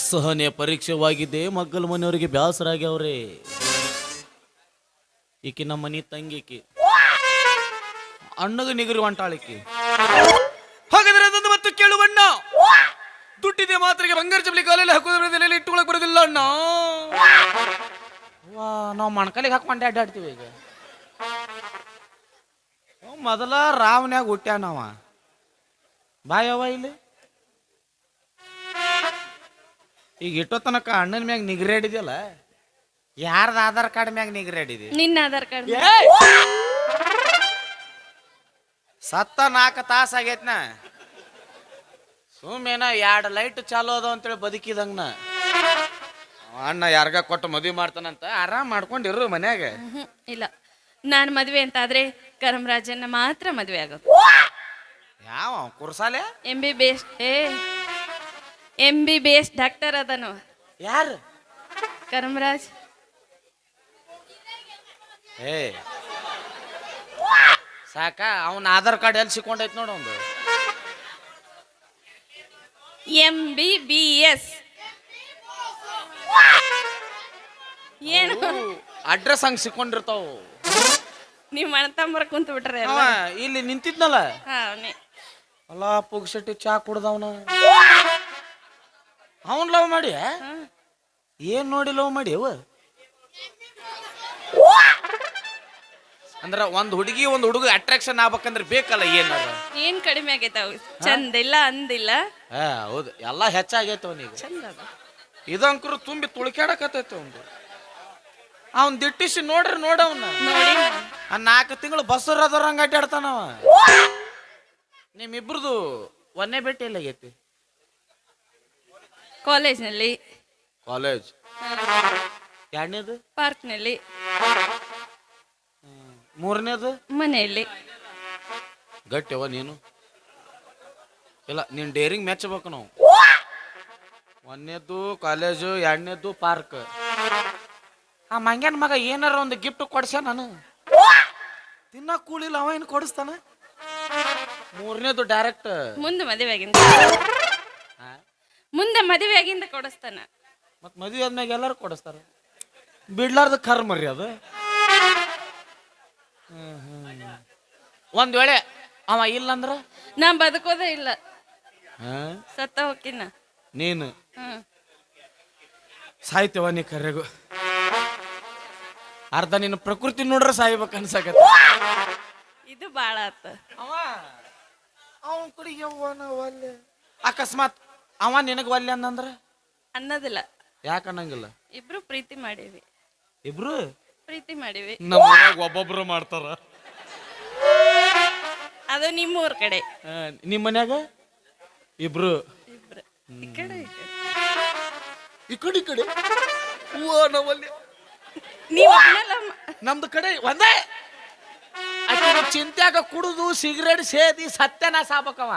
ಸಹನೆ ಪರೀಕ್ಷೆವಾಗಿದೆ. ಮಗ್ಗಲ ಮನೆಯವರಿಗೆ ಬ್ಯಾಸರಾಗ್ಯಾವ್ರೆ. ಈಕಿ ನಮ್ಮ ಮನಿ ತಂಗಿಕಿ ಅಣ್ಣಗ ನಿಗರಿ ಹೊಂಟಾಳಿಕಿ. ಹಾಗಾದ್ರೆ ಅದನ್ನು ಮತ್ತು ಕೇಳುವಣ್ಣ, ದುಡ್ಡಿದೆ ಮಾತ್ರಿಗೆ ಬಂಗಾರ ಚಪ್ಪಲಿ ಕಾಲಲ್ಲಿ ಹಾಕೋದ್ರಲ್ಲಿ ಇಟ್ಟುಕೊಳಕ್ ಬರೋದಿಲ್ಲ ಅಣ್ಣ. ವಾ, ನಾವು ಮಣ್ಕಲಿಗೆ ಹಾಕೊಂಡೆ ಅಡ್ಡಾಡ್ತೀವಿ. ಈಗ ಮೊದಲ ರಾವನ್ಯಾಗ ಹುಟ್ಟ್ಯಾನವ. ಬಾಯವ ಇಲ್ಲಿ ಈಗ ಇಟ್ಟೋ ತನಕ ಅಣ್ಣನ ಮ್ಯಾಗ ನಿಗ್ರೇಡಿದೆಯಲ್ಲ, ಯಾರ್ದ ಆಧಾರ್ ಕಾರ್ಡ್ ಮ್ಯಾಗ ನಿಗ್ರೇಡಿದೆ? ನಿನ್ನ ಆಧಾರ್ ಕಾರ್ಡ್. ಸತ್ತ 4 ತಾಸ ಆಗೈತ್ನ. ಸುಮ್ಮೇನ 2 ಲೈಟ್ ಚಾಲೋ ಅದ ಅಂತೇಳಿ ಬದುಕಿದಂಗನ. ಅಣ್ಣ ಯಾರ್ಗ ಕೊಟ್ಟು ಮದುವೆ ಮಾಡ್ತಾನಂತ ಆರಾಮ್ ಮಾಡ್ಕೊಂಡಿರು ಮನ್ಯಾಗ. ಇಲ್ಲ, ನಾನು ಮದ್ವೆ ಅಂತ ಆದ್ರೆ ಕರಮರಾಜನ್ನ ಮಾತ್ರ ಮದ್ವೆ ಆಗೋದು. ಯಾವ ಕುರ್ಸಾಲೆ MBBS ಡಾಕ್ಟರ್ ಅದನು. ಯಾರು? ಕರಮರಾಜ್. ಏ ಸಾಕ, ಅವನ ಆಧಾರ್ ಕಾರ್ಡ್ ಎಲ್ಲಿ ಸಿಕ್ಕೊಂಡೈತ್ ನೋಡು. ಒಂದು MBBS ಏನು ಅಡ್ರೆಸ್ ಹಂಗ ಸಿಕ್ಕೊಂಡಿರ್ತಾವ. ನೀವ್ ಮಣತಂಬರ ಕುಂತ ಬಿಟ್ರೆ ಇಲ್ಲಿ ನಿಂತಿದ್ನಲ್ಲ, ಅವನೇ ಅಲ್ಲ ಪುಗ್ಸೆಟ್ಟಿ ಚಾ ಕುಡ್ದವನ. ಅವನ್ ಲವ್ ಮಾಡಿ ಏನ್ ನೋಡಿ ಲವ್ ಮಾಡಿ ಅವ? ಅಂದ್ರ ಒಂದ್ ಹುಡುಗಿ ಒಂದ್ ಹುಡುಗ ಅಟ್ರಾಕ್ಷನ್ ಆಗ್ಬೇಕಂದ್ರೆ ಬೇಕಲ್ಲ ಏನಾರ. ಏನ್ ಕಡಿಮೆ ಆಗೈತ? ಚಂದ ಇಲ್ಲ, ಅಂದಿಲ್ಲ. ಹೌದು, ಎಲ್ಲಾ ಹೆಚ್ಚಾಗೈತೆ ಅವನಿಗೆ. ಚಂದ ಅದ. ಇದಂಕರು ತುಂಬಿ ತುಳಿಕಾಡಕತ್ತೈತೆ ಒಂದು. ಅವನ್ ದಿಟ್ಟಿಸಿ ನೋಡ್ರಿ ನೋಡವನ್ನ. ನೋಡಿ 4 ತಿಂಗಳು ಬಸ್ಸರದವ್ರಂಗ ಅಡ್ಡಾಡ್ತಾನವ. ನಿಮ್ಮಿಬ್ರದು ಒಂದೇ ಭೇಟಿ ಇಲ್ಲ ಆಗೈತಿ? ಕಾಲೇಜ್ನಲ್ಲಿ, ಕಾಲೇಜ್. 2ನೇದು ಪಾರ್ಕ್ನಲ್ಲಿ, 3ನೇದು ಮನೆಯಲ್ಲಿ. ಗಟ್ಟಿವ ನೀನು. ಇಲ್ಲ, ನೀನ್ ಡೇರಿಂಗ್ ಮೆಚ್ಚಬೇಕು ನಾವು. 1ನೇದು ಕಾಲೇಜು, 2ನೇದು ಪಾರ್ಕ್. ಆ ಮಂಗ್ಯಾನ ಮಗ ಏನಾರ ಒಂದು ಗಿಫ್ಟ್ ಕೊಡ್ಸ್ಯ ನಾನು ತಿನ್ನ ಕೂಳಿಲ್ಲ, ಅವ ಏನು ಕೊಡಿಸ್ತಾನ? 3ನೇದು ಡೈರೆಕ್ಟ್ ಮುಂದೆ ಮದುವೆ ಆಗಿಂದ ಕೊಡಿಸ್ತಾನ. ಮತ್ ಮದುವೆ ಆದ್ಮ್ಯಾಗ ಎಲ್ಲಾರು ಕೊಡಿಸ್ತಾರ. ಬಿಡ್ಲಾರ್ದ ಕರ್ಮರಿ ಅದು. ಒಂದ್ ವೇಳೆ ಅವ ಇಲ್ಲಂದ್ರ ನಾ ಬದುಕೋದೇ ಇಲ್ಲ, ಸತ್ತ ಹೋಗಿನ. ನೀನು ಸಾಯ್ತೇವ ನೀ ಕರೆಗೂ. ಅರ್ಧ ನಿನ್ನ ಪ್ರಕೃತಿ ನೋಡ್ರೆ ಸಾಯ್ಬೇಕು ಅನ್ಸಕತ್ತ. ಇದು ಬಾಳ ಆತ. ಅವನ್ ಕಡೆಗೆ ಒಲ್ಲೆ. ಅಕಸ್ಮಾತ್ ಅವ ನಿನಗ ಒಲ್ಲೆ ಅನ್ನಂದ್ರ ಅನ್ನೋದಿಲ್ಲ. ಯಾಕ ಅನ್ನಂಗಿಲ್ಲ? ಇಬ್ರು ಪ್ರೀತಿ ಮಾಡೀವಿ. ಇಬ್ರು ಪ್ರೀತಿ ಮಾಡೀವಿ. ನಮ್ಮ ಒಬ್ಬೊಬ್ರು ಮಾಡ್ತಾರ. ಅದು ನಿಮ್ಮೂರ್ ಕಡೆ. ನಿಮ್ ಮನ್ಯಾಗ ಇಬ್ರು? ಇಬ್ರು. ಈ ಕಡೆ ಈ ಕಡೆ ನಾವಲ್ಲಿ ನೀವು ನಮ್ದು ಕಡೆ ಒಂದೇ. ಚಿಂತ್ಯಾಗ ಕುಡುದು ಸಿಗರೇಟ್ ಸೇದಿ ಸತ್ಯನಾಶ ಆಗ್ಬೇಕವ.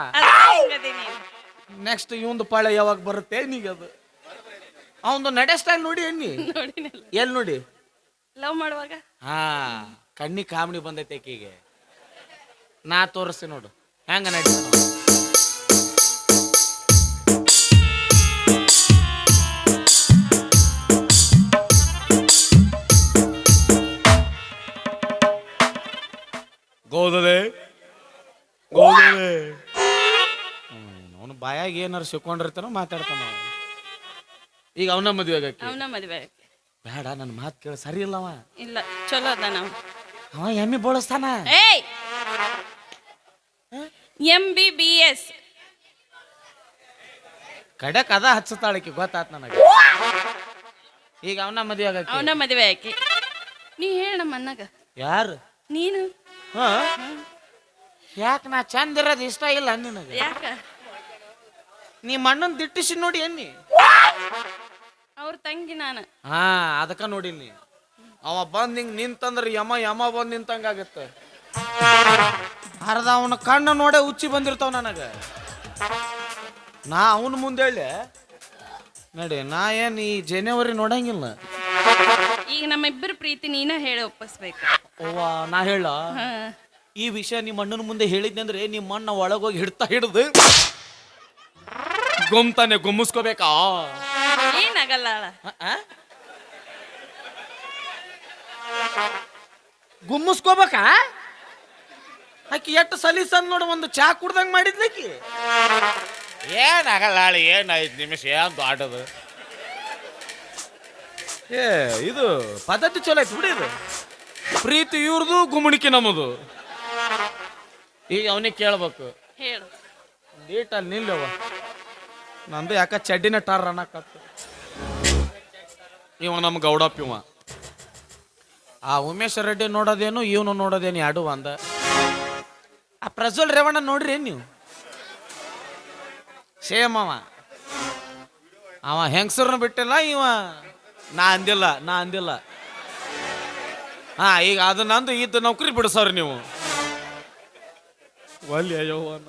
ನೆಕ್ಸ್ಟ್ ಇವಂದು ಪಾಳೆ ಯಾವಾಗ ಬರುತ್ತೆ ನೀಗದು? ಅವಂದು ನಡೆ ಸ್ಟೈಲ್ ನೋಡಿ ಎಣ್ಣಿ ಎಲ್ಲಿ ನೋಡಿ ಲವ್ ಮಾಡುವಾಗ ಕಣ್ಣಿ ಕಾಮಿಡಿ ಬಂದೈತೆ ಆಕಿಗೆ. ನಾ ತೋರಿಸ್ತೀನಿ ನೋಡು ಹೆಂಗ ನಡೀತಾನ. ಗೋದದೆ ಅವನು ಬಾಯಾಗ ಏನಾರು ಸಿಕ್ಕೊಂಡಿರ್ತಾನೋ ಮಾತಾಡ್ತಾನ. ಈಗ ಅವನ ಮದುವೆ ಬೇಡ, ನನ್ನ ಮಾತು ಕೇಳ. ಸರಿ ಇಲ್ಲವ. ಇಲ್ಲ, ಚಲೋ ಅದ. ಅವ ಎಮ್ಮಿ ಬೋಳಿಸ್ತಾನ. MBBS ಕಡೆಕ್ ಅದ ಹಚ್ಚತಾಳಕಿ, ಗೊತ್ತಾತ್ ನನಗೆ. ಈಗ ಅವನ ಮದುವೆ ಆಕಿ. ನೀ ಹೇಳ ನಮ್ಮ ಅಣ್ಣಗ. ಯಾರು? ನೀನು. ಯಾಕ ನಾ ಚಂದ ಇರೋದು ಇಷ್ಟ ಇಲ್ಲ ನಿನಗೆ? ಯಾಕ? ನಿಮ್ಮ ಅಣ್ಣನ್ ದಿಟ್ಟಿಸಿ ನೋಡಿ ಎನ್ನಿ. ಅವ್ರ ತಂಗಿ ನಾನು. ಅದಕ್ಕ ನೋಡಿನಿ. ಅವ ಬಂದ್ ಹಿಂಗ್ ನಿಂತಂದ್ರ ಯಮ ಬಂದ್ ನಿಂತಂಗ ಆಗತ್ತ. ಅರ್ಧ ಅವನ ಕಣ್ಣ ನೋಡೇ ಉಚ್ಚಿ ಬಂದಿರ್ತಾವ ನನಗ. ನಾ ಅವನ ಮುಂದೆ ಹೇಳಿ ನಡಿ, ನಾ ಏನ್ ಈ ಜನವರಿ ನೋಡಂಗಿಲ್ಲ. ಈಗ ನಮ್ಮಿಬ್ಬರು ಪ್ರೀತಿ ನೀನ ಹೇಳಿ ಒಪ್ಪಿಸ್ಬೇಕು. ಓವಾ, ನಾ ಹೇಳ ಈ ವಿಷಯ ನಿಮ್ಮ ಅಣ್ಣನ ಮುಂದೆ ಹೇಳಿದ್ನಂದ್ರೆ ನಿಮ್ಮ ಅಣ್ಣ ಒಳಗೋಗಿ ಹಿಡ್ದು ಗೊಮ್ತಾನೆ ಗುಮ್ಮಿಸ್ಕೋಬೇಕಾ? ಏನಾಗಲ್ಲ ಗುಮ್ಮಿಸ್ಕೋಬೇಕಾ? ಆಕಿ ಎಷ್ಟು ಸಲೀಸನ್ ನೋಡು, ಒಂದು ಚಾ ಕುಡ್ದಂಗ್ ಮಾಡಿದ್ಲಕ್ಕಿ. ಏನಾಗಲ್ಲ ಏನು 5 ನಿಮಿಷ ಏನ್ ದೊಡ್ಡದು. ಇದು ಪದ್ಧತಿ ಚಲೋ ಐತಿ ಬಿಡಿ. ಇದು ಪ್ರೀತಿ ಇವ್ರದು, ಗುಮ್ಮಣಿಕೆ ನಮ್ಮದು. ಈಗ ಅವನಿಗೆ ಕೇಳ್ಬೇಕು, ಹೇಳು. ನೀಟಲ್ಲಿ ನಿಲ್ಲವ. ನಂದು ಯಾಕ ಚಡ್ಡಿನ ಟಾರ್ ಅನ್ನಕತ್ತ. ಇವ ನಮ್ಮ ಗೌಡಪ್ಪ. ಇವ ಆ ಉಮೇಶ್ ರೆಡ್ಡಿ ನೋಡೋದೇನು, ಇವನು ನೋಡೋದೇನು, ಎರಡು ಒಂದ. ಆ ಪ್ರಜ್ವಲ್ ರೇವಣ್ಣ ನೋಡ್ರಿ ನೀವು, ಸೇಮ್ ಅವ ಹೆಂಗಸರ್ನ ಬಿಟ್ಟಿಲ್ಲ, ಇವ ನಾ ಅಂದಿಲ್ಲ. ಹಾ, ಈಗ ಅದು ನಂದು ಇದ್ದು ನೌಕರಿ ಬಿಡಿಸೋರಿ ನೀವು. ಒಲ್ಲೆ ಯವ್ವನ.